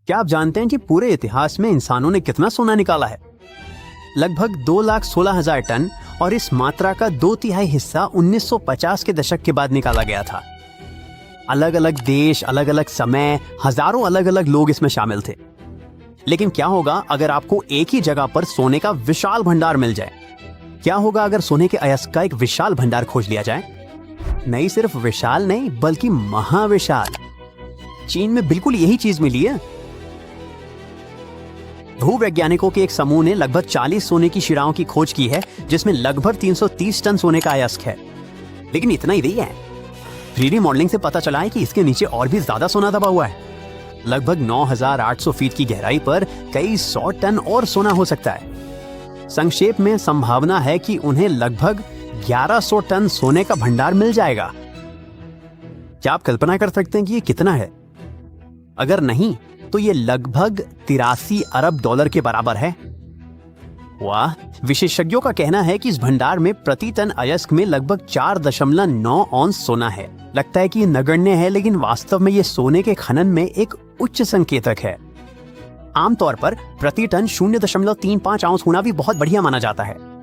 क्या आप जानते हैं कि पूरे इतिहास में इंसानों ने कितना सोना निकाला है? लगभग 2,16,000 टन, और इस मात्रा का 2/3 हिस्सा 1950 के दशक के बाद निकाला गया था। अलग अलग देश, अलग अलग समय, हजारों अलग अलग लोग इसमें शामिल थे। लेकिन क्या होगा अगर आपको एक ही जगह पर सोने का विशाल भंडार मिल जाए? क्या होगा अगर सोने के अयस्क का एक विशाल भंडार खोज लिया जाए? नहीं सिर्फ विशाल नहीं, बल्कि महाविशाल। चीन में बिल्कुल यही चीज मिली है। भूवैज्ञानिकों के एक समूह ने लगभग 40 सोने की शिराओं की खोज की है, जिसमें लगभग 330 टन सोने का अयस्क है। लेकिन इतना ही नहीं है, 3D मॉडलिंग से पता चला है कि इसके नीचे और भी ज्यादा सोना दबा हुआ है। लगभग 9,800 फीट की गहराई पर कई 100 टन और सोना हो सकता है। संक्षेप में संभावना है कि उन्हें लगभग 1100 टन सोने का भंडार मिल जाएगा। क्या आप कल्पना कर सकते हैं कि ये कितना है? अगर नहीं तो ये लगभग 83 अरब डॉलर के बराबर है। वाह! विशेषज्ञों का कहना है कि इस भंडार में प्रति टन अयस्क में लगभग 4.9 औंस सोना है। लगता है कि ये नगण्य है, लेकिन वास्तव में ये सोने के खनन में एक उच्च संकेतक है। आमतौर पर प्रति टन 0.35 औंस होना भी बहुत बढ़िया माना जाता है।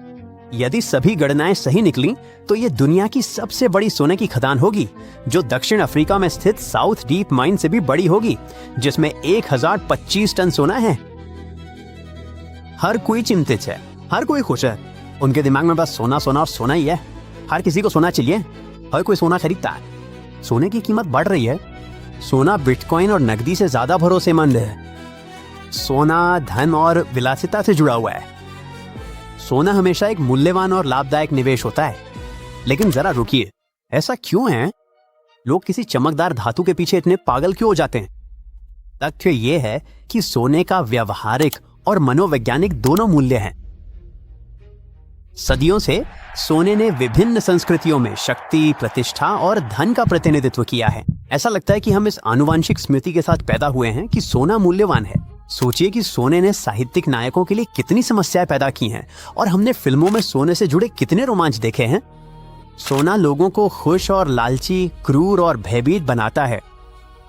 यदि सभी गणनाएं सही निकली तो ये दुनिया की सबसे बड़ी सोने की खदान होगी, जो दक्षिण अफ्रीका में स्थित साउथ डीप माइन से भी बड़ी होगी, जिसमें 1025 टन सोना है। हर कोई चिंतित है, हर कोई खुश है। उनके दिमाग में बस सोना सोना और सोना ही है। हर किसी को सोना चाहिए, हर कोई सोना खरीदता है। सोने की कीमत बढ़ रही है। सोना बिटकॉइन और नकदी से ज्यादा भरोसेमंद है। सोना धन और विलासिता से जुड़ा हुआ है। सोना हमेशा एक मूल्यवान और लाभदायक निवेश होता है। लेकिन जरा रुकिए, ऐसा क्यों है? लोग किसी चमकदार धातु के पीछे इतने पागल क्यों हो जाते हैं? तथ्य यह है कि सोने का व्यवहारिक और मनोवैज्ञानिक दोनों मूल्य हैं। सदियों से सोने ने विभिन्न संस्कृतियों में शक्ति, प्रतिष्ठा और धन का प्रतिनिधित्व किया है। ऐसा लगता है कि हम इस आनुवांशिक स्मृति के साथ पैदा हुए हैं कि सोना मूल्यवान है। सोचिए कि सोने ने साहित्यिक नायकों के लिए कितनी समस्याएं पैदा की हैं, और हमने फिल्मों में सोने से जुड़े कितने रोमांच देखे हैं। सोना लोगों को खुश और लालची, क्रूर और भयभीत बनाता है।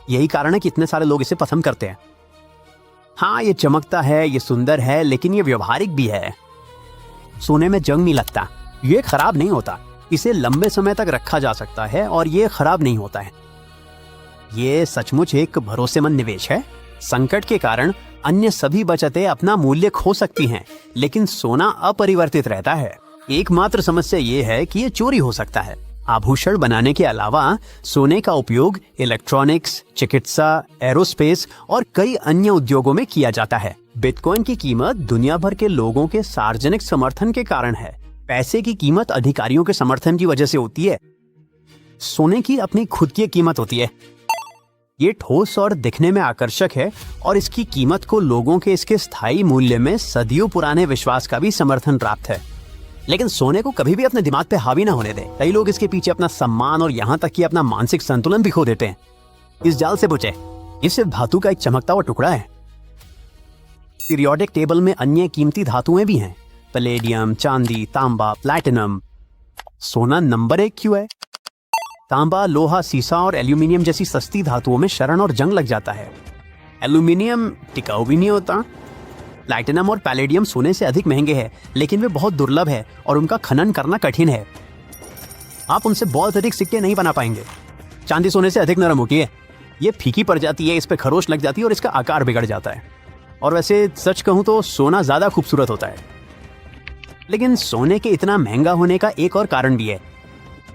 यही कारण है कि इतने सारे लोग इसे पसंद करते हैं। हाँ, ये चमकता है, ये सुंदर है, लेकिन ये व्यवहारिक भी है। सोने में जंग नहीं लगता, ये खराब नहीं होता। इसे लंबे समय तक रखा जा सकता है और ये खराब नहीं होता है। ये सचमुच एक भरोसेमंद निवेश है। संकट के कारण अन्य सभी बचतें अपना मूल्य खो सकती हैं, लेकिन सोना अपरिवर्तित रहता है। एकमात्र समस्या ये है कि ये चोरी हो सकता है। आभूषण बनाने के अलावा सोने का उपयोग इलेक्ट्रॉनिक्स, चिकित्सा, एरोस्पेस और कई अन्य उद्योगों में किया जाता है। बिटकॉइन की कीमत दुनिया भर के लोगों के सार्वजनिक समर्थन के कारण है। पैसे की कीमत अधिकारियों के समर्थन की वजह से होती है। सोने की अपनी खुद की कीमत होती है। ये ठोस और दिखने में आकर्षक है, और इसकी कीमत को लोगों के इसके स्थायी मूल्य में सदियों पुराने विश्वास का भी समर्थन प्राप्त है। लेकिन सोने को कभी भी अपने दिमाग पे हावी ना होने दें। कई लोग इसके पीछे अपना सम्मान और यहाँ तक कि अपना मानसिक संतुलन भी खो देते हैं। इस जाल से बचें। ये सिर्फ धातु का एक चमकता हुआ टुकड़ा है। पीरियोडिक टेबल में अन्य कीमती धातुएं भी हैं, पैलेडियम, चांदी, तांबा, प्लैटिनम। सोना नंबर 1 क्यों है? तांबा, लोहा, सीसा और एल्यूमिनियम जैसी सस्ती धातुओं में शरण और जंग लग जाता है। एल्यूमिनियम टिकाऊ भी नहीं होता। प्लैटिनम और पैलेडियम सोने से अधिक महंगे हैं, लेकिन वे बहुत दुर्लभ है और उनका खनन करना कठिन है। आप उनसे बहुत अधिक सिक्के नहीं बना पाएंगे। चांदी सोने से अधिक नरम होती है। ये फीकी पड़ जाती है, इस पे खरोच लग जाती है और इसका आकार बिगड़ जाता है। और वैसे सच कहूं तो सोना ज्यादा खूबसूरत होता है। लेकिन सोने के इतना महंगा होने का एक और कारण भी है।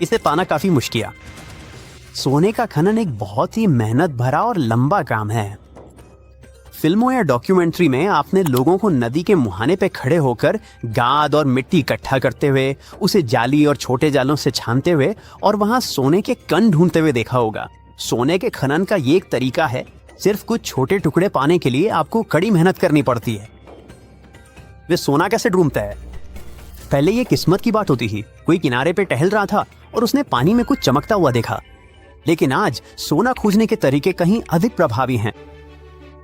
इसे पाना काफी मुश्किल है। सोने का खनन एक बहुत ही मेहनत भरा और लंबा काम है। फिल्मों या डॉक्यूमेंट्री में आपने लोगों को नदी के मुहाने पे खड़े होकर गाद और मिट्टी इकट्ठा करते हुए, उसे जाली और छोटे जालों से छानते हुए और वहां सोने के कण ढूंढते हुए देखा होगा। सोने के खनन का ये एक तरीका है। सिर्फ कुछ छोटे टुकड़े पाने के लिए आपको कड़ी मेहनत करनी पड़ती है। वे सोना कैसे ढूंढता है? पहले ये किस्मत की बात होती थी। कोई किनारे पे टहल रहा था और उसने पानी में कुछ चमकता हुआ देखा। लेकिन आज सोना खोजने के तरीके कहीं अधिक प्रभावी हैं।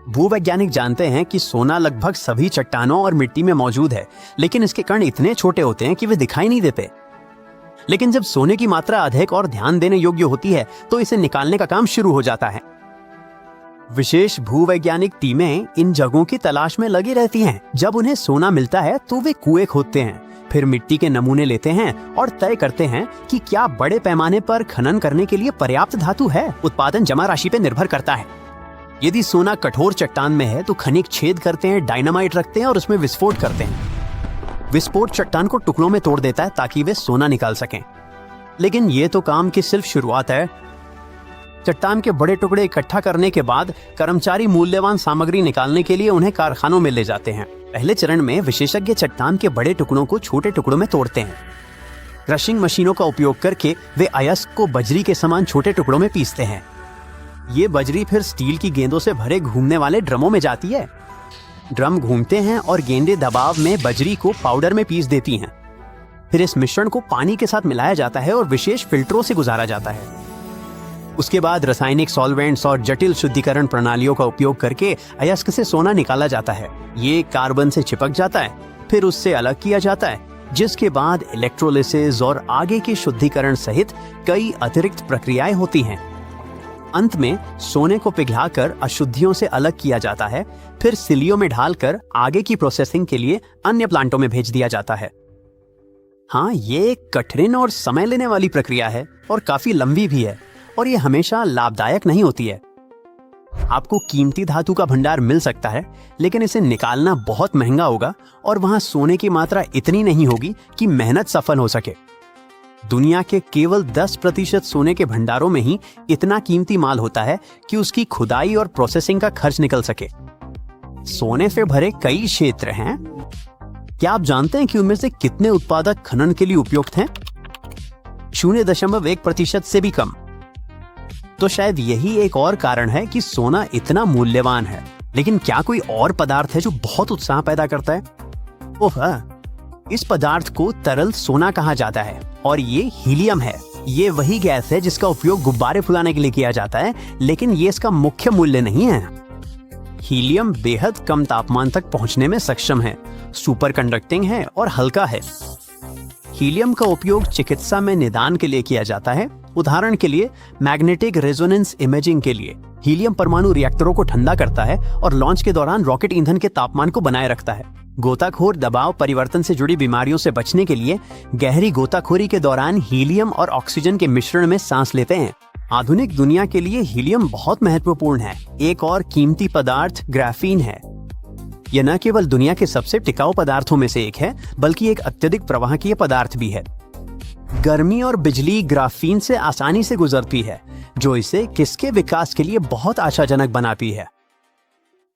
भूवैज्ञानिक जानते हैं कि सोना लगभग सभी चट्टानों और मिट्टी में मौजूद है, लेकिन इसके कण इतने छोटे होते हैं कि वे दिखाई नहीं देते। लेकिन जब सोने की मात्रा अधिक और ध्यान देने योग्य होती है तो इसे निकालने का काम शुरू हो जाता है। विशेष भूवैज्ञानिक टीमें इन जगहों की तलाश में लगी रहती हैं। जब उन्हें सोना मिलता है तो वे कुएं खोदते हैं, फिर मिट्टी के नमूने लेते हैं और तय करते हैं कि क्या बड़े पैमाने पर खनन करने के लिए पर्याप्त धातु है। उत्पादन जमा राशि पर निर्भर करता है। यदि सोना कठोर चट्टान में है तो खनिक छेद करते हैं, डायनामाइट रखते हैं और उसमें विस्फोट करते हैं। विस्फोट चट्टान को टुकड़ों में तोड़ देता है ताकि वे सोना निकाल सकें। लेकिन ये तो काम की सिर्फ शुरुआत है। चट्टान के बड़े टुकड़े इकट्ठा करने के बाद कर्मचारी मूल्यवान सामग्री निकालने के लिए उन्हें कारखानों में ले जाते हैं। पहले चरण में विशेषज्ञ चट्टान के बड़े टुकड़ों को छोटे टुकड़ों में तोड़ते हैं। क्रशिंग मशीनों का उपयोग करके वे अयस्क को बजरी के समान छोटे टुकड़ों में पीसते हैं। ये बजरी फिर स्टील की गेंदों से भरे घूमने वाले ड्रमों में जाती है। ड्रम घूमते हैं और गेंदें दबाव में बजरी को पाउडर में पीस देती हैं। फिर इस मिश्रण को पानी के साथ मिलाया जाता है और विशेष फिल्टरों से गुजारा जाता है। उसके बाद रासायनिक सॉल्वेंट्स और जटिल शुद्धिकरण प्रणालियों का उपयोग करके अयस्क से सोना निकाला जाता है। ये कार्बन से चिपक जाता है, फिर उससे अलग किया जाता है, जिसके बाद इलेक्ट्रोलिसिस और आगे के शुद्धिकरण सहित कई अतिरिक्त प्रक्रियाएं होती हैं। अंत में सोने को पिघलाकर अशुद्धियों से अलग किया जाता है, फिर सिलियों में ढालकर आगे की प्रोसेसिंग के लिए अन्य प्लांटों में भेज दिया जाता है। हाँ, ये एक कठिन और समय लेने वाली प्रक्रिया है और काफी लंबी भी है, और ये हमेशा लाभदायक नहीं होती है। आपको कीमती धातु का भंडार मिल सकता है, लेकिन इसे निकालना बहुत महंगा होगा और वहां सोने की मात्रा इतनी नहीं होगी कि मेहनत सफल हो सके। दुनिया के केवल 10% सोने के भंडारों में ही इतना कीमती माल होता है कि उसकी खुदाई और प्रोसेसिंग का खर्च निकल सके। सोने से भरे कई क्षेत्र हैं। क्या आप जानते हैं कि उनमें से कितने उत्पादक खनन के लिए उपयुक्त हैं? 0.1% से भी कम। तो शायद यही एक और कारण है कि सोना इतना मूल्यवान है। लेकिन क्या कोई और पदार्थ है जो बहुत उत्साह पैदा करता है? ओह हाँ, इस पदार्थ को तरल सोना कहा जाता है और ये हीलियम है। ये वही गैस है जिसका उपयोग गुब्बारे फुलाने के लिए किया जाता है, लेकिन ये इसका मुख्य मूल्य नहीं है। हीलियम बेहद कम तापमान तक पहुंचने में सक्षम है, सुपर कंडक्टिंग है और हल्का है। हीलियम का उपयोग चिकित्सा में निदान के लिए किया जाता है। उदाहरण के लिए मैग्नेटिक रेजोनेंस इमेजिंग के लिए हीलियम परमाणु रिएक्टरों को ठंडा करता है और लॉन्च के दौरान रॉकेट ईंधन के तापमान को बनाए रखता है। गोताखोर दबाव परिवर्तन से जुड़ी बीमारियों से बचने के लिए गहरी गोताखोरी के दौरान हीलियम और ऑक्सीजन के मिश्रण में सांस लेते हैं। आधुनिक दुनिया के लिए हीलियम बहुत महत्वपूर्ण है। एक और कीमती पदार्थ ग्राफीन है। यह न केवल दुनिया के सबसे टिकाऊ पदार्थों में से एक है, बल्कि एक अत्यधिक प्रवाहकीय पदार्थ भी है। गर्मी और बिजली ग्राफीन से आसानी से गुजरती है, जो इसे किसके विकास के लिए बहुत आशाजनक बनाती है।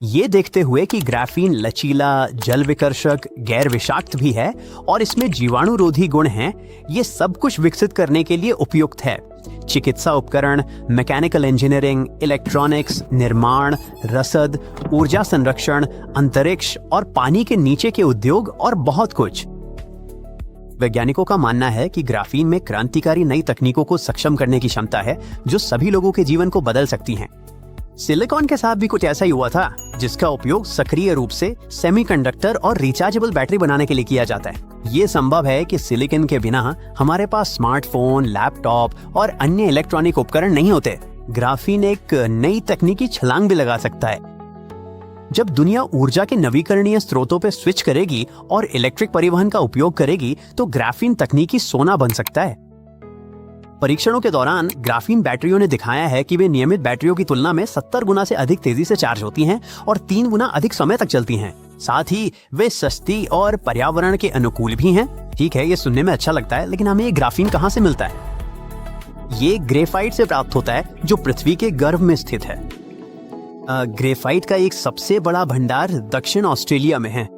ये देखते हुए कि ग्राफीन लचीला, जल विकर्षक, गैर विषाक्त भी है और इसमें जीवाणुरोधी गुण हैं, ये सब कुछ विकसित करने के लिए उपयुक्त है। चिकित्सा उपकरण, मैकेनिकल इंजीनियरिंग, इलेक्ट्रॉनिक्स, निर्माण, रसद, ऊर्जा संरक्षण, अंतरिक्ष और पानी के नीचे के उद्योग और बहुत कुछ। वैज्ञानिकों का मानना है कि ग्राफीन में क्रांतिकारी नई तकनीकों को सक्षम करने की क्षमता है, जो सभी लोगों के जीवन को बदल सकती हैं। सिलिकॉन के साथ भी कुछ ऐसा ही हुआ था, जिसका उपयोग सक्रिय रूप से सेमीकंडक्टर और रिचार्जेबल बैटरी बनाने के लिए किया जाता है। ये संभव है कि सिलिकॉन के बिना हमारे पास स्मार्टफोन, लैपटॉप और अन्य इलेक्ट्रॉनिक उपकरण नहीं होते। ग्राफीन एक नई तकनीकी छलांग भी लगा सकता है। जब दुनिया ऊर्जा के नवीकरणीय स्रोतों पर स्विच करेगी और इलेक्ट्रिक परिवहन का उपयोग करेगी, तो ग्राफीन तकनीकी सोना बन सकता है। परीक्षणों के दौरान ग्राफीन बैटरियों ने दिखाया है कि वे नियमित बैटरियों की तुलना में 70 गुना से अधिक तेजी से चार्ज होती हैं और 3 गुना अधिक समय तक चलती हैं। साथ ही वे सस्ती और पर्यावरण के अनुकूल भी हैं। ठीक है, ये सुनने में अच्छा लगता है, लेकिन हमें ये ग्राफीन कहाँ से मिलता है? ये ग्रेफाइट से प्राप्त होता है, जो पृथ्वी के गर्भ में स्थित है। ग्रेफाइट का एक सबसे बड़ा भंडार दक्षिण ऑस्ट्रेलिया में है।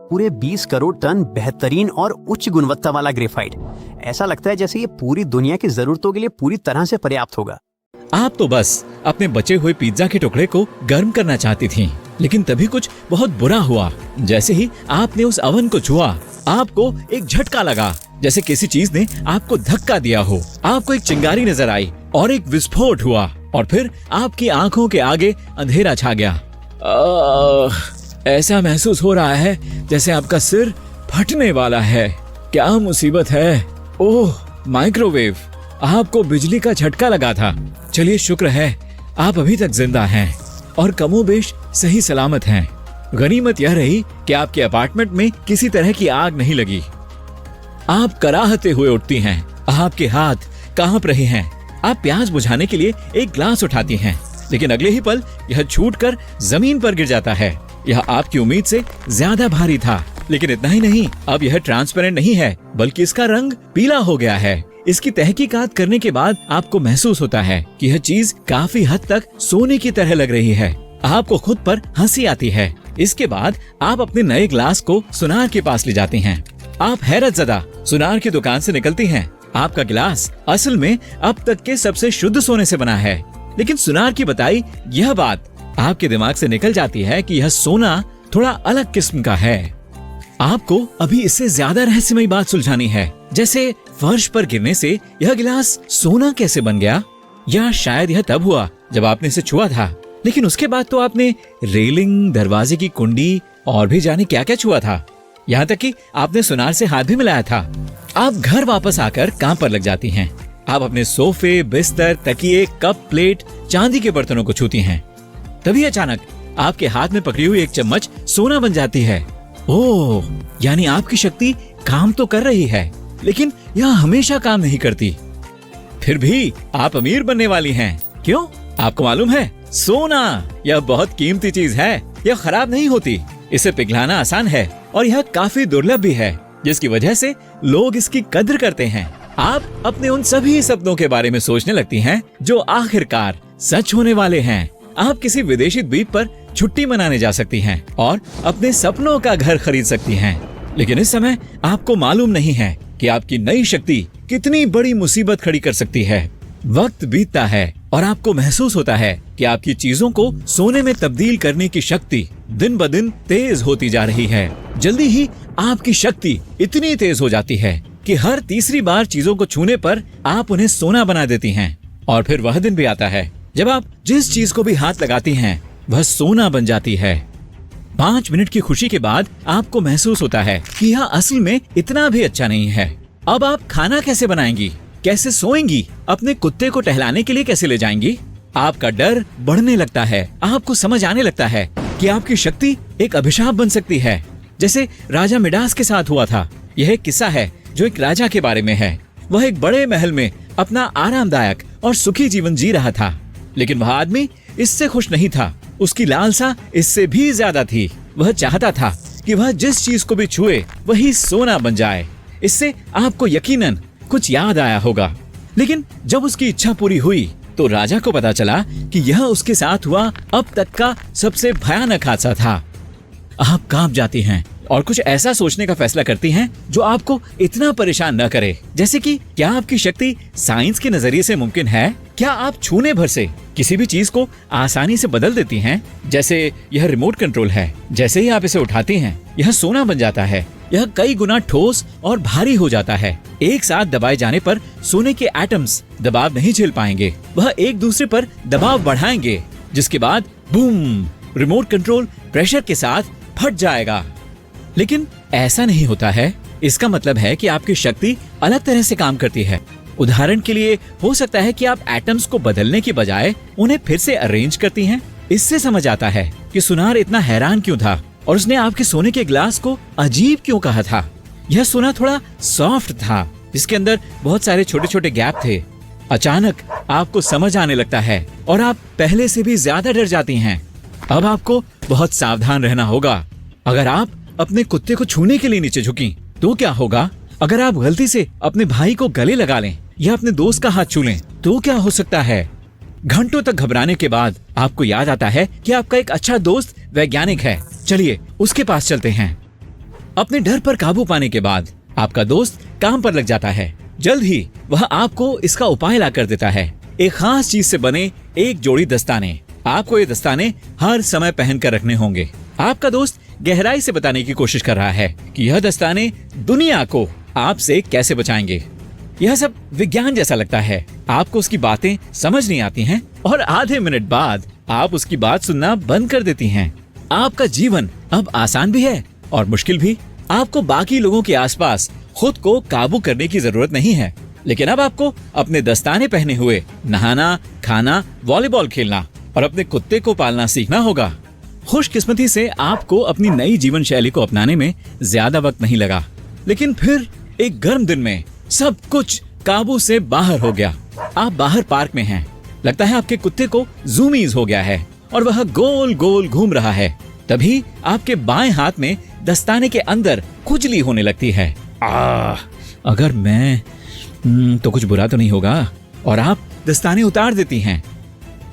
पूरे 20 करोड़ टन बेहतरीन और उच्च गुणवत्ता वाला ग्रेफाइट। ऐसा लगता है जैसे ये पूरी दुनिया की जरूरतों के लिए पूरी तरह से पर्याप्त होगा। आप तो बस अपने बचे हुए पिज्जा के टुकड़े को गर्म करना चाहती थीं, लेकिन तभी कुछ बहुत बुरा हुआ। जैसे ही आपने उस अवन को छुआ, आपको एक झटका लगा, जैसे किसी चीज ने आपको धक्का दिया हो। आपको एक चिंगारी नजर आई और एक विस्फोट हुआ, और फिर आपकी आंखों के आगे अंधेरा छा गया। ऐसा महसूस हो रहा है जैसे आपका सिर फटने वाला है। क्या मुसीबत है। ओह, माइक्रोवेव, आपको बिजली का झटका लगा था। चलिए, शुक्र है आप अभी तक जिंदा हैं। और कमोबेश सही सलामत हैं। गनीमत यह रही कि आपके अपार्टमेंट में किसी तरह की आग नहीं लगी। आप कराहते हुए उठती हैं, आपके हाथ कांप रहे हैं। आप प्यास बुझाने के लिए एक ग्लास उठाती हैं, लेकिन अगले ही पल यह छूटकर जमीन पर गिर जाता है। यह आपकी उम्मीद से ज्यादा भारी था। लेकिन इतना ही नहीं, अब यह ट्रांसपेरेंट नहीं है, बल्कि इसका रंग पीला हो गया है। इसकी तहकीकात करने के बाद आपको महसूस होता है कि यह चीज काफी हद तक सोने की तरह लग रही है। आपको खुद पर हंसी आती है। इसके बाद आप अपने नए ग्लास को सुनार के पास ले जाती हैं। आप हैरतज़दा सुनार की दुकान से निकलती हैं। आपका गिलास असल में अब तक के सबसे शुद्ध सोने से बना है। लेकिन सुनार की बताई यह बात आपके दिमाग से निकल जाती है कि यह सोना थोड़ा अलग किस्म का है। आपको अभी इससे ज्यादा रहस्यमयी बात सुलझानी है, जैसे फर्श पर गिरने से यह गिलास सोना कैसे बन गया, या शायद यह तब हुआ जब आपने इसे छुआ था। लेकिन उसके बाद तो आपने रेलिंग, दरवाजे की कुंडी और भी जाने क्या क्या छुआ था। यहाँ तक कि आपने सुनार से हाथ भी मिलाया था। आप घर वापस आकर काम पर लग जाती हैं। आप अपने सोफे, बिस्तर, तकिए, कप, प्लेट, चांदी के बर्तनों को छूती हैं। तभी अचानक आपके हाथ में पकड़ी हुई एक चम्मच सोना बन जाती है। ओह, यानी आपकी शक्ति काम तो कर रही है, लेकिन यह हमेशा काम नहीं करती। फिर भी आप अमीर बनने वाली हैं। क्यों? आपको मालूम है, सोना यह बहुत कीमती चीज है। यह खराब नहीं होती, इसे पिघलाना आसान है और यह काफी दुर्लभ भी है, जिसकी वजह से लोग इसकी कद्र करते हैं। आप अपने उन सभी सपनों के बारे में सोचने लगती हैं जो आखिरकार सच होने वाले हैं। आप किसी विदेशी द्वीप पर छुट्टी मनाने जा सकती हैं और अपने सपनों का घर खरीद सकती हैं। लेकिन इस समय आपको मालूम नहीं है कि आपकी नई शक्ति कितनी बड़ी मुसीबत खड़ी कर सकती है। वक्त बीतता है और आपको महसूस होता है कि आपकी चीजों को सोने में तब्दील करने की शक्ति दिन ब दिन तेज होती जा रही है। जल्दी ही आपकी शक्ति इतनी तेज हो जाती है कि हर तीसरी बार चीजों को छूने पर आप उन्हें सोना बना देती हैं। और फिर वह दिन भी आता है जब आप जिस चीज को भी हाथ लगाती हैं वह सोना बन जाती है। 5 मिनट की खुशी के बाद आपको महसूस होता है कि यह असल में इतना भी अच्छा नहीं है। अब आप खाना कैसे बनाएंगी, कैसे सोएंगी, अपने कुत्ते को टहलाने के लिए कैसे ले जाएंगी? आपका डर बढ़ने लगता है। आपको समझ आने लगता है कि आपकी शक्ति एक अभिशाप बन सकती है, जैसे राजा मिडास के साथ हुआ था। यह एक किस्सा है जो एक राजा के बारे में है। वह एक बड़े महल में अपना आरामदायक और सुखी जीवन जी रहा था, लेकिन वह आदमी इससे खुश नहीं था। उसकी लालसा इससे भी ज्यादा थी। वह चाहता था कि वह जिस चीज को भी छुए वही सोना बन जाए। इससे आपको यकीनन कुछ याद आया होगा। लेकिन जब उसकी इच्छा पूरी हुई तो राजा को पता चला कि यह उसके साथ हुआ अब तक का सबसे भयानक हादसा था। आप कांप जाती हैं और कुछ ऐसा सोचने का फैसला करती हैं जो आपको इतना परेशान न करे, जैसे कि क्या आपकी शक्ति साइंस के नजरिए से मुमकिन है? क्या आप छूने भर से किसी भी चीज को आसानी से बदल देती हैं? जैसे यह रिमोट कंट्रोल है, जैसे ही आप इसे उठाती हैं यह सोना बन जाता है। यह कई गुना ठोस और भारी हो जाता है। एक साथ दबाए जाने पर सोने के एटम्स दबाव नहीं झेल पाएंगे। वह एक दूसरे पर दबाव बढ़ाएंगे, जिसके बाद बूम, रिमोट कंट्रोल प्रेशर के साथ फट जाएगा। लेकिन ऐसा नहीं होता है। इसका मतलब है कि आपकी शक्ति अलग तरह से काम करती है। उदाहरण के लिए हो सकता है कि आप एटम्स को बदलने की बजाय उन्हें फिर से अरेंज करती हैं। इससे समझ आता है कि सुनार इतना हैरान क्यों था और उसने आपके सोने के ग्लास को अजीब क्यों कहा था। यह सोना थोड़ा सॉफ्ट था, जिसके अंदर बहुत सारे छोटे छोटे गैप थे। अचानक आपको समझ आने लगता है और आप पहले से भी ज्यादा डर जाती हैं। अब आपको बहुत सावधान रहना होगा। अगर आप अपने कुत्ते को छूने के लिए नीचे झुकी तो क्या होगा? अगर आप गलती से अपने भाई को गले लगा लें या अपने दोस्त का हाथ छू लें तो क्या हो सकता है? घंटों तक घबराने के बाद आपको याद आता है कि आपका एक अच्छा दोस्त वैज्ञानिक है। चलिए उसके पास चलते हैं। अपने डर पर काबू पाने के बाद आपका दोस्त काम पर लग जाता है। जल्द ही वह आपको इसका उपाय ला कर देता है। एक खास चीज से बने एक जोड़ी दस्ताने। आपको ये दस्ताने हर समय पहन कर रखने होंगे। आपका दोस्त गहराई से बताने की कोशिश कर रहा है कि यह दस्ताने दुनिया को आपसे कैसे बचाएंगे। यह सब विज्ञान जैसा लगता है। आपको उसकी बातें समझ नहीं आती हैं और आधे मिनट बाद आप उसकी बात सुनना बंद कर देती हैं। आपका जीवन अब आसान भी है और मुश्किल भी। आपको बाकी लोगों के आसपास खुद को काबू करने की जरूरत नहीं है, लेकिन अब आपको अपने दस्ताने पहने हुए नहाना, खाना, वॉलीबॉल खेलना और अपने कुत्ते को पालना सीखना होगा। खुशकिस्मती से आपको अपनी नई जीवन शैली को अपनाने में ज्यादा वक्त नहीं लगा, लेकिन फिर एक गर्म दिन में सब कुछ काबू से बाहर हो गया। आप बाहर पार्क में हैं। लगता है आपके कुत्ते को ज़ूमीज़ हो गया है और वह गोल गोल घूम रहा है। तभी आपके बाएं हाथ में दस्ताने के अंदर खुजली होने लगती है। अगर मैं तो कुछ बुरा तो नहीं होगा। और आप दस्ताने उतार देती हैं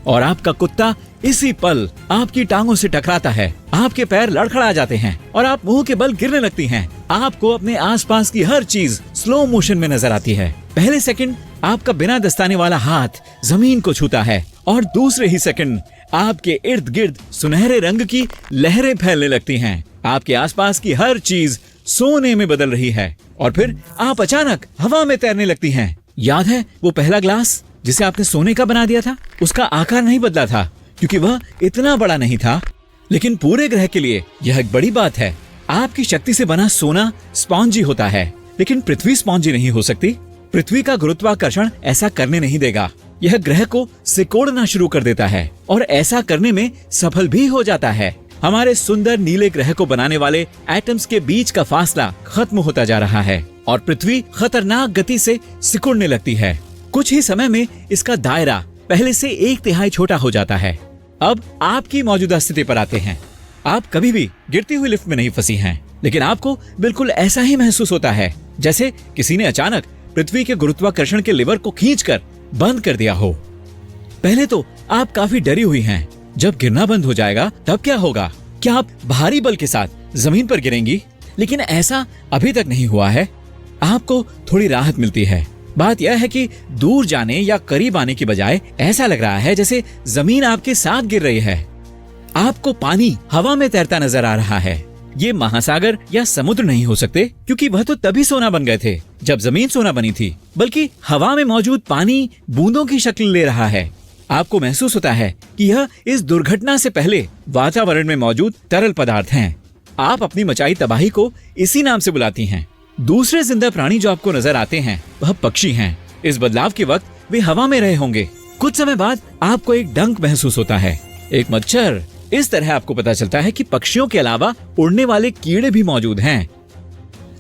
और आपका कुत्ता इसी पल आपकी टांगों से टकराता है। आपके पैर लड़खड़ा जाते हैं और आप मुंह के बल गिरने लगती हैं। आपको अपने आसपास की हर चीज स्लो मोशन में नजर आती है। पहले सेकंड आपका बिना दस्ताने वाला हाथ जमीन को छूता है और दूसरे ही सेकंड आपके इर्द गिर्द सुनहरे रंग की लहरें फैलने लगती हैं। आपके आसपास की हर चीज सोने में बदल रही है और फिर आप अचानक हवा में तैरने लगती हैं। याद है वो पहला ग्लास जिसे आपने सोने का बना दिया था? उसका आकार नहीं बदला था क्योंकि वह इतना बड़ा नहीं था, लेकिन पूरे ग्रह के लिए यह एक बड़ी बात है। आपकी शक्ति से बना सोना स्पॉन्जी होता है, लेकिन पृथ्वी स्पॉन्जी नहीं हो सकती। पृथ्वी का गुरुत्वाकर्षण ऐसा करने नहीं देगा। यह ग्रह को सिकोड़ना शुरू कर देता है और ऐसा करने में सफल भी हो जाता है। हमारे सुंदर नीले ग्रह को बनाने वाले एटम्स के बीच का फासला खत्म होता जा रहा है और पृथ्वी खतरनाक गति से सिकुड़ने लगती है। कुछ ही समय में इसका दायरा पहले से 1/3 छोटा हो जाता है। अब आपकी मौजूदा स्थिति पर आते हैं। आप कभी भी गिरती हुई लिफ्ट में नहीं फंसी हैं, लेकिन आपको बिल्कुल ऐसा ही महसूस होता है जैसे किसी ने अचानक पृथ्वी के गुरुत्वाकर्षण के लीवर को खींचकर बंद कर दिया हो। पहले तो आप काफी डरी हुई हैं। जब गिरना बंद हो जाएगा तब क्या होगा? क्या आप भारी बल के साथ जमीन पर गिरेंगी? लेकिन ऐसा अभी तक नहीं हुआ है। आपको थोड़ी राहत मिलती है। बात यह है कि दूर जाने या करीब आने की बजाय ऐसा लग रहा है जैसे जमीन आपके साथ गिर रही है। आपको पानी हवा में तैरता नजर आ रहा है। ये महासागर या समुद्र नहीं हो सकते क्योंकि वह तो तभी सोना बन गए थे जब जमीन सोना बनी थी, बल्कि हवा में मौजूद पानी बूंदों की शक्ल ले रहा है। आपको महसूस होता है कि यह इस दुर्घटना से पहले वातावरण में मौजूद तरल पदार्थ हैं। आप अपनी मचाई तबाही को इसी नाम से बुलाती हैं। दूसरे जिंदा प्राणी जो आपको नजर आते हैं वह पक्षी हैं। इस बदलाव के वक्त वे हवा में रहे होंगे। कुछ समय बाद आपको एक डंक महसूस होता है, एक मच्छर। इस तरह आपको पता चलता है कि पक्षियों के अलावा उड़ने वाले कीड़े भी मौजूद हैं।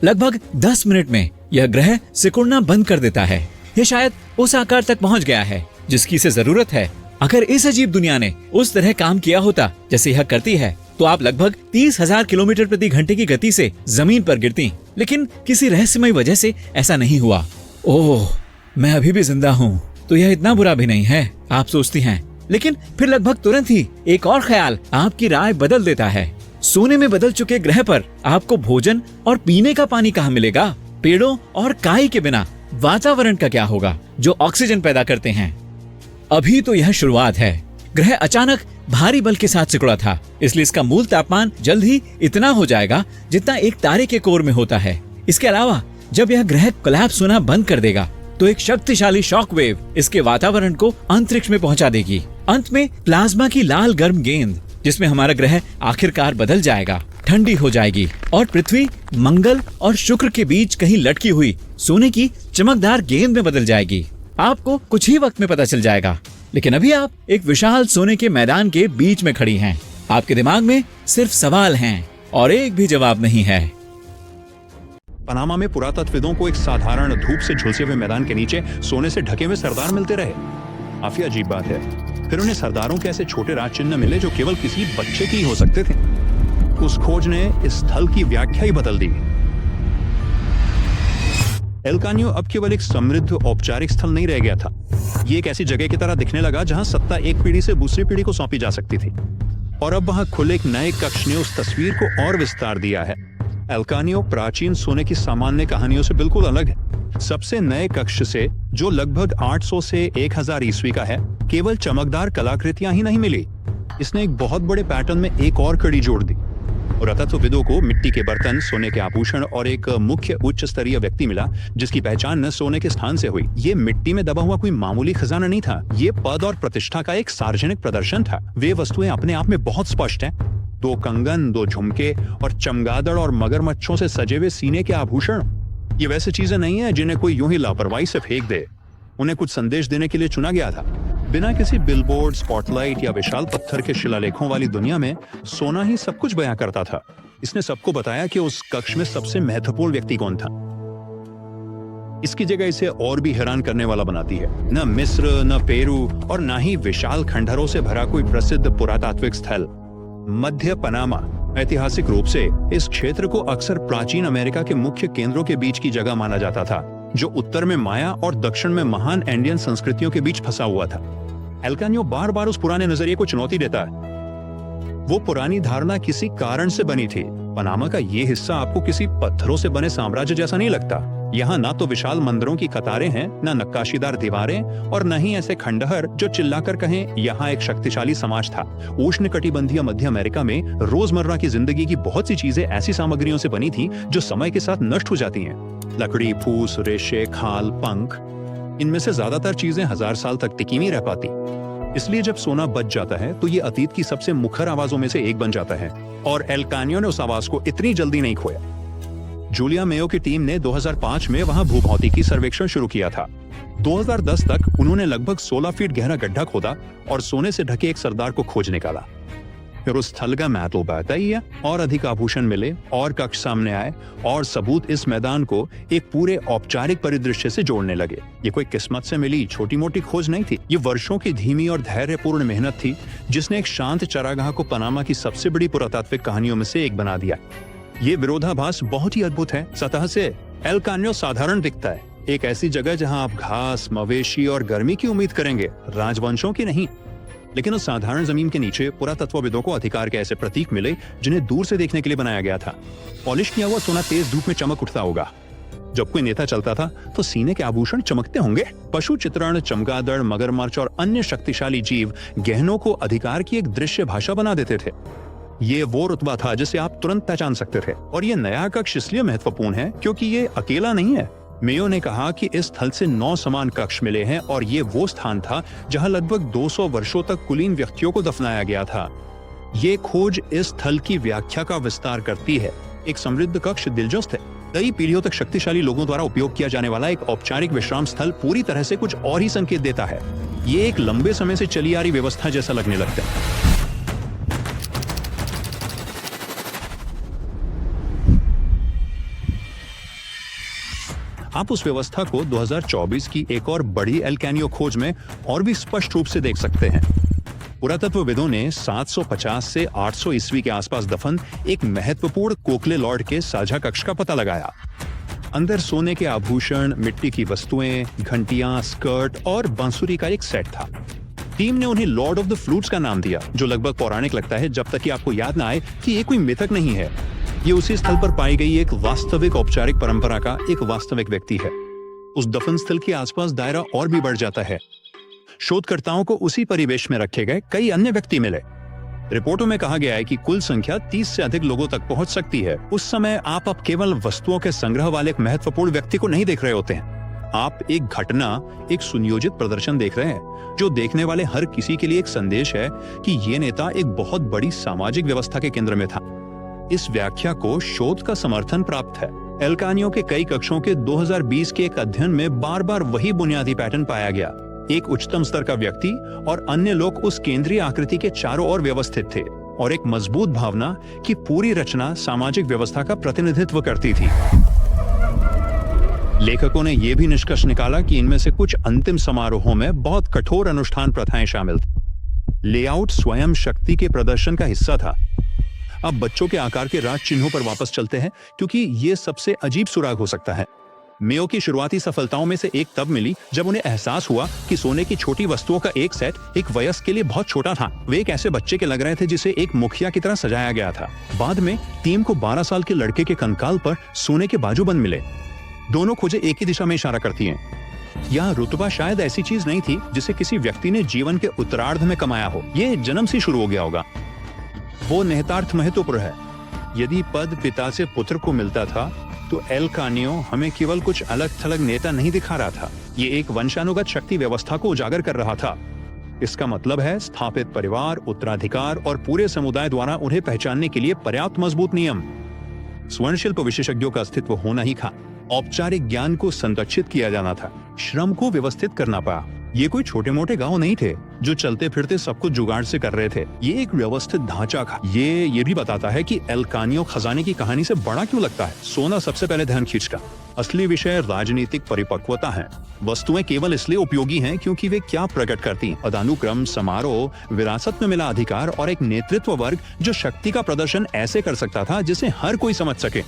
लगभग 10 मिनट में यह ग्रह सिकुड़ना बंद कर देता है। यह शायद उस आकार तक पहुंच गया है जिसकी इसे जरूरत है। अगर इस अजीब दुनिया ने उस तरह काम किया होता जैसे यह करती है तो आप लगभग 30,000 किलोमीटर प्रति घंटे की गति से जमीन पर गिरती, लेकिन किसी रहस्यमय वजह से ऐसा नहीं हुआ। ओह, मैं अभी भी जिंदा हूँ तो यह इतना बुरा भी नहीं है, आप सोचती हैं। लेकिन फिर लगभग तुरंत ही एक और ख्याल आपकी राय बदल देता है। सोने में बदल चुके ग्रह पर आपको भोजन और पीने का पानी कहाँ मिलेगा? पेड़ों और काई के बिना वातावरण का क्या होगा जो ऑक्सीजन पैदा करते हैं? अभी तो यह शुरुआत है। ग्रह अचानक भारी बल के साथ सिकुड़ा था, इसलिए इसका मूल तापमान जल्द ही इतना हो जाएगा जितना एक तारे के कोर में होता है। इसके अलावा जब यह ग्रह कोलैप्स होना बंद कर देगा तो एक शक्तिशाली शॉक वेव इसके वातावरण को अंतरिक्ष में पहुंचा देगी। अंत में प्लाज्मा की लाल गर्म गेंद जिसमें हमारा ग्रह आखिरकार बदल जाएगा, ठंडी हो जाएगी और पृथ्वी मंगल और शुक्र के बीच कहीं लटकी हुई सोने की चमकदार गेंद में बदल जाएगी। आपको कुछ ही वक्त में पता चल जाएगा, लेकिन अभी आप एक विशाल सोने के मैदान के बीच में खड़ी हैं। आपके दिमाग में सिर्फ सवाल हैं और एक भी जवाब नहीं है। पनामा में पुरातत्वविदों को एक साधारण धूप से झुलसे हुए मैदान के नीचे सोने से ढके हुए सरदार मिलते रहे। काफी अजीब बात है। फिर उन्हें सरदारों के ऐसे छोटे राज चिन्ह मिले जो केवल किसी बच्चे के ही हो सकते थे। उस खोज ने इस स्थल की व्याख्या ही बदल दी। एल कानियो अब केवल एक समृद्ध औपचारिक स्थल नहीं रह गया था। ये एक ऐसी जगह की तरह दिखने लगा जहां सत्ता एक पीढ़ी से दूसरी पीढ़ी को सौंपी जा सकती थी। और अब वहां खुले एक नए कक्ष ने उस तस्वीर को और विस्तार दिया है। एल कानियो प्राचीन सोने की सामान्य कहानियों से बिल्कुल अलग है। सबसे नए कक्ष से, जो लगभग 800 से 1000 ईस्वी का है, केवल चमकदार कलाकृतियां ही नहीं मिली, इसने एक बहुत बड़े पैटर्न में एक और कड़ी जोड़ दी। पुरातत्वविदों को मिट्टी के बर्तन, सोने के आभूषण और एक मुख्य उच्च स्तरीय व्यक्ति मिला जिसकी पहचान न सोने के स्थान से हुई। ये मिट्टी में दबा हुआ कोई मामूली खजाना नहीं था, ये पद और प्रतिष्ठा का एक सार्वजनिक प्रदर्शन था। वे वस्तुएं अपने आप में बहुत स्पष्ट हैं। 2 कंगन, 2 झुमके और चमगादड़ और मगरमच्छों से सजे हुए सीने के आभूषण। ये वैसे चीजें नहीं है जिन्हें कोई यूं ही लापरवाही से फेंक दे। उन्हें कुछ संदेश देने के लिए चुना गया था। बिना किसी बिलबोर्ड, स्पॉटलाइट या विशाल पत्थर के शिलालेखों वाली दुनिया में सोना ही सब कुछ बयां करता था। इसने सबको बताया कि उस कक्ष में सबसे महत्वपूर्ण व्यक्ति कौन था। इसकी जगह इसे और भी हैरान करने वाला बनाती है। न मिस्र, न पेरू और न ही विशाल खंडहरों से भरा कोई प्रसिद्ध पुरातात्विक स्थल। मध्य पनामा ऐतिहासिक रूप से इस क्षेत्र को अक्सर प्राचीन अमेरिका के मुख्य केंद्रों के बीच की जगह माना जाता था, जो उत्तर में माया और दक्षिण में महान एंडियन संस्कृतियों के बीच फंसा हुआ था। एल कानियो बार बार उस पुराने नजरिए को चुनौती देता है। वो पुरानी धारणा किसी कारण से बनी थी। पनामा का ये हिस्सा आपको किसी पत्थरों से बने साम्राज्य जैसा नहीं लगता। यहाँ ना तो विशाल मंदिरों की कतारें हैं, न नक्काशीदार दीवारें और न ही ऐसे खंडहर जो चिल्लाकर कहें यहाँ एक शक्तिशाली समाज था। उष्णकटिबंधीय मध्य अमेरिका में रोजमर्रा की जिंदगी की बहुत सी चीजें ऐसी सामग्रियों से बनी थी जो समय के साथ नष्ट हो जाती हैं। लकड़ी, फूस, रेशे, खाल, पंख, इनमें से ज्यादातर चीजें 1000 साल तक टिकी नहीं रह पाती। इसलिए जब सोना बच जाता है तो ये अतीत की सबसे मुखर आवाजों में से एक बन जाता है, और एल कानियो ने उस आवाज को इतनी जल्दी नहीं खोया। जूलिया मेयो की टीम ने 2005 में वहां भूभौतिकी सर्वेक्षण शुरू किया था। 2010 तक उन्होंने लगभग 16 फीट गहरा गड्ढा खोदा और सोने से ढके एक सरदार को खोज निकाला। फिर उस स्थल का महत्व बढ़ता ही है, और अधिक आभूषण मिले और कक्ष सामने आए, और सबूत इस मैदान को एक पूरे औपचारिक परिदृश्य से जोड़ने लगे। ये कोई किस्मत से मिली छोटी मोटी खोज नहीं थी। ये वर्षों की धीमी और धैर्यपूर्ण मेहनत थी, जिसने एक शांत चरागाह को पनामा की सबसे बड़ी पुरातात्विक कहानियों में से एक बना दिया। ये विरोधाभास बहुत ही अद्भुत है। सतह से एल कानियो साधारण दिखता है, एक ऐसी जगह जहां आप घास, मवेशी और गर्मी की उम्मीद करेंगे, राजवंशों की नहीं। लेकिन उस साधारण जमीन के नीचे पुरातत्वविदों को अधिकार के ऐसे प्रतीक मिले जिन्हें दूर से देखने के लिए बनाया गया था। पॉलिश किया हुआ सोना तेज धूप में चमक उठता होगा। जब कोई नेता चलता था तो सीने के आभूषण चमकते होंगे। पशु चित्रण, चमगादड़, मगरमच्छ और अन्य शक्तिशाली जीव गहनों को अधिकार की एक दृश्य भाषा बना देते थे। ये वो रुतबा था जिसे आप तुरंत पहचान सकते थे। और ये नया कक्ष इसलिए महत्वपूर्ण है क्योंकि ये अकेला नहीं है। मेयो ने कहा कि इस स्थल से 9 समान कक्ष मिले हैं, और ये वो स्थान था जहां लगभग 200 वर्षों तक कुलीन व्यक्तियों को दफनाया गया था। ये खोज इस स्थल की व्याख्या का विस्तार करती है। एक समृद्ध कक्ष दिलचस्प है। कई पीढ़ियों तक शक्तिशाली लोगों द्वारा उपयोग किया जाने वाला एक औपचारिक विश्राम स्थल पूरी तरह से कुछ और ही संकेत देता है। ये एक लंबे समय से चली आ रही व्यवस्था जैसा लगने लगता है। आप उस व्यवस्था को 2024 की एक और बड़ी एल कानियो खोज में और भी स्पष्ट रूप से देख सकते हैं। पुरातत्वविदों ने 750 से 800 ईस्वी के आसपास दफन एक महत्वपूर्ण कोकले लॉर्ड के साझा कक्ष का पता लगाया। अंदर सोने के आभूषण, मिट्टी की वस्तुएं, घंटियां, स्कर्ट और बांसुरी का एक सेट था। टीम ने उन्हें लॉर्ड ऑफ द फ्लूट्स का नाम दिया, जो लगभग पौराणिक लगता है जब तक कि आपको याद ना आए कि ये कोई मिथक नहीं है। ये उसी स्थल पर पाई गई एक वास्तविक औपचारिक परंपरा का एक वास्तविक व्यक्ति है। उस दफन स्थल के आसपास दायरा और भी बढ़ जाता है। शोधकर्ताओं को उसी परिवेश में रखे गए कई अन्य व्यक्ति मिले। रिपोर्टों में कहा गया है कि कुल संख्या 30 से अधिक लोगों तक पहुंच सकती है। उस समय आप अब केवल वस्तुओं के संग्रह वाले एक महत्वपूर्ण व्यक्ति को नहीं देख रहे होते हैं। आप एक घटना, एक सुनियोजित प्रदर्शन देख रहे हैं, जो देखने वाले हर किसी के लिए एक संदेश है कि ये नेता एक बहुत बड़ी सामाजिक व्यवस्था के केंद्र में था। इस व्याख्या को शोध का समर्थन प्राप्त है। एल कानियो के कई कक्षों के 2020 के एक अध्ययन में बार बार वही बुनियादी पैटर्न पाया गया। एक उच्चतम स्तर का व्यक्ति और अन्य लोग उस केंद्रीय आकृति के चारों ओर व्यवस्थित थे, और एक मजबूत भावना कि पूरी रचना सामाजिक व्यवस्था का प्रतिनिधित्व करती थी। लेखकों ने यह भी निष्कर्ष निकाला कि इनमें से कुछ अंतिम समारोहों में बहुत कठोर अनुष्ठान प्रथाएं शामिल थी। लेआउट स्वयं शक्ति के प्रदर्शन का हिस्सा था। अब बच्चों के आकार के राज चिन्हों पर वापस चलते हैं, क्योंकि ये सबसे अजीब सुराग हो सकता है। मेयो की शुरुआती सफलताओं में से एक तब मिली जब उन्हें एहसास हुआ कि सोने की छोटी वस्तुओं का एक सेट एक वयस्क के लिए बहुत छोटा था। वे एक ऐसे बच्चे के लग रहे थे जिसे एक मुखिया की तरह सजाया गया था। बाद में टीम को 12 साल के लड़के के कंकाल पर सोने के बाजूबंद मिले। दोनों खोजें एक ही दिशा में इशारा करती हैं। यहाँ रुतबा शायद ऐसी चीज नहीं थी जिसे किसी व्यक्ति ने जीवन के उत्तरार्ध में कमाया हो। ये जन्म से शुरू हो गया होगा। वो निहितार्थ महत्वपूर्ण है। यदि पद पिता से पुत्र को मिलता था तो एल कानियो हमें केवल कुछ अलग थलग नेता नहीं दिखा रहा था। ये एक वंशानुगत शक्ति व्यवस्था को उजागर कर रहा था। इसका मतलब है स्थापित परिवार, उत्तराधिकार और पूरे समुदाय द्वारा उन्हें पहचानने के लिए पर्याप्त मजबूत नियम। स्वर्णशिल्प विशेषज्ञों का अस्तित्व होना ही था। औपचारिक ज्ञान को संरक्षित किया जाना था। श्रम को व्यवस्थित करना पड़ा। ये कोई छोटे मोटे गांव नहीं थे जो चलते फिरते सब कुछ जुगाड़ से कर रहे थे। ये एक व्यवस्थित ढांचा था। ये भी बताता है कि एल कानियो खजाने की कहानी से बड़ा क्यों लगता है। सोना सबसे पहले ध्यान खींचता। असली विषय राजनीतिक परिपक्वता है। वस्तुएं केवल इसलिए उपयोगी हैं क्योंकि वे क्या प्रकट करती, पदानुक्रम, समारोह, विरासत में मिला अधिकार और एक नेतृत्व वर्ग जो शक्ति का प्रदर्शन ऐसे कर सकता था जिसे हर कोई समझ सके।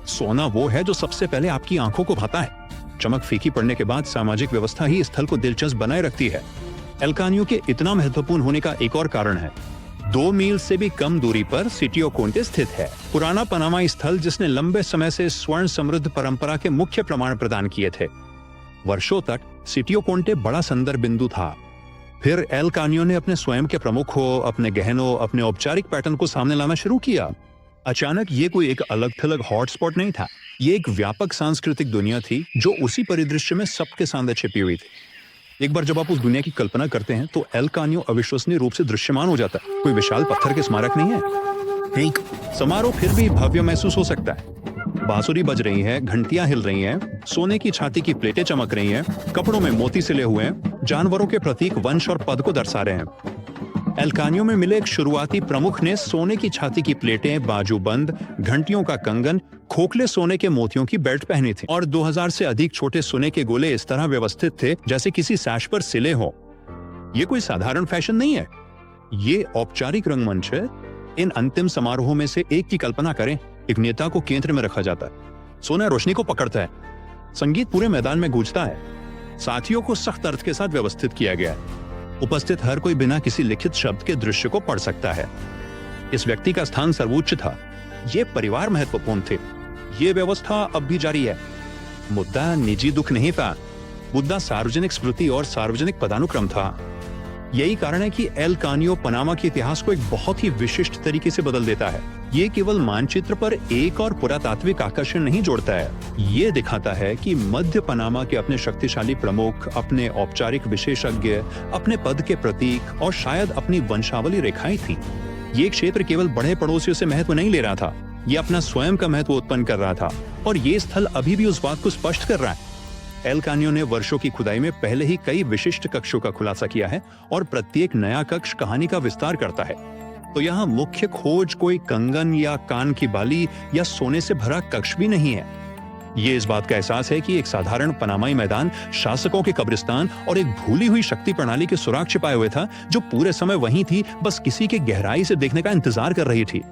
सोना वो है जो सबसे पहले आपकी आंखों को भाता है। चमक फीकी पड़ने के बाद सामाजिक व्यवस्था ही स्थल को दिलचस्प बनाए रखती है। एल कानियो के इतना महत्वपूर्ण होने का एक और कारण है। 2 मील से भी कम दूरी पर सिटियो कोंटे स्थित है, पुराना पनामाई स्थल जिसने लंबे समय से स्वर्ण समृद्ध परंपरा के मुख्य प्रमाण प्रदान किए थे। वर्षों तक सिटियो कोंटे बड़ा संदर्भ बिंदु था। फिर एल कानियो ने अपने स्वयं के प्रमुखों, अपने गहनों, अपने औपचारिक पैटर्न को सामने लाना शुरू किया। अचानक ये कोई एक अलग थलग हॉटस्पॉट नहीं था। ये एक व्यापक सांस्कृतिक दुनिया थी जो उसी परिदृश्य में सबके सामने छिपी हुई थी। एक बार जब आप उस दुनिया की कल्पना करते हैं तो एल कानियो अविश्वसनीय रूप से दृश्यमान हो जाता है। कोई विशाल पत्थर के स्मारक नहीं है। एक समारोह फिर भी भव्य महसूस हो सकता है। बांसुरी बज रही है, घंटियां हिल रही हैं, सोने की छाती की प्लेटें चमक रही हैं, कपड़ों में मोती सिले हुए हैं, जानवरों के प्रतीक वंश और पद को दर्शा रहे हैं। एल कानियो में मिले एक शुरुआती प्रमुख ने सोने की छाती की प्लेटें, बाजूबंद, घंटियों का कंगन, खोखले सोने के मोतियों की बेल्ट पहनी थी और 2000 से अधिक छोटे सोने के गोले इस तरह व्यवस्थित थे जैसे किसी सैश पर सिले हो। ये कोई साधारण फैशन नहीं है, ये औपचारिक रंगमंच है। इन अंतिम समारोहों में से एक की कल्पना करें। एक नेता को केंद्र में रखा जाता है, सोना रोशनी को पकड़ता है, संगीत पूरे मैदान में गूंजता है, साथियों को सख्त अर्थ के साथ व्यवस्थित किया गया है। उपस्थित हर कोई बिना किसी लिखित शब्द के दृश्य को पढ़ सकता है। इस व्यक्ति का स्थान सर्वोच्च था। ये परिवार महत्वपूर्ण थे। ये व्यवस्था अब भी जारी है। मुद्दा निजी दुख नहीं था, मुद्दा सार्वजनिक स्मृति और सार्वजनिक पदानुक्रम था। यही कारण है कि एल कानियो पनामा के इतिहास को एक बहुत ही विशिष्ट तरीके से बदल देता है। ये केवल मानचित्र पर एक और पुरातात्विक आकर्षण नहीं जोड़ता है, ये दिखाता है कि मध्य पनामा के अपने शक्तिशाली प्रमुख, अपने औपचारिक विशेषज्ञ, अपने पद के प्रतीक और शायद अपनी वंशावली रेखाएं थी। ये क्षेत्र केवल बड़े पड़ोसियों से महत्व नहीं ले रहा था, ये अपना स्वयं का महत्व उत्पन्न कर रहा था और ये स्थल अभी भी उस बात को स्पष्ट कर रहा है। एल कानियो ने वर्षों की खुदाई में पहले ही कई विशिष्ट कक्षों का खुलासा किया है और प्रत्येक नया कक्ष कहानी का विस्तार करता है। तो यहाँ मुख्य खोज कोई कंगन या कान की बाली या सोने से भरा कक्ष भी नहीं है। ये इस बात का एहसास है कि एक साधारण पनामाई मैदान शासकों के कब्रिस्तान और एक भूली हुई शक्ति प्रणाली के सुराग छिपाए हुए था जो पूरे समय वहीं थी, बस किसी के गहराई से देखने का इंतजार कर रही थी।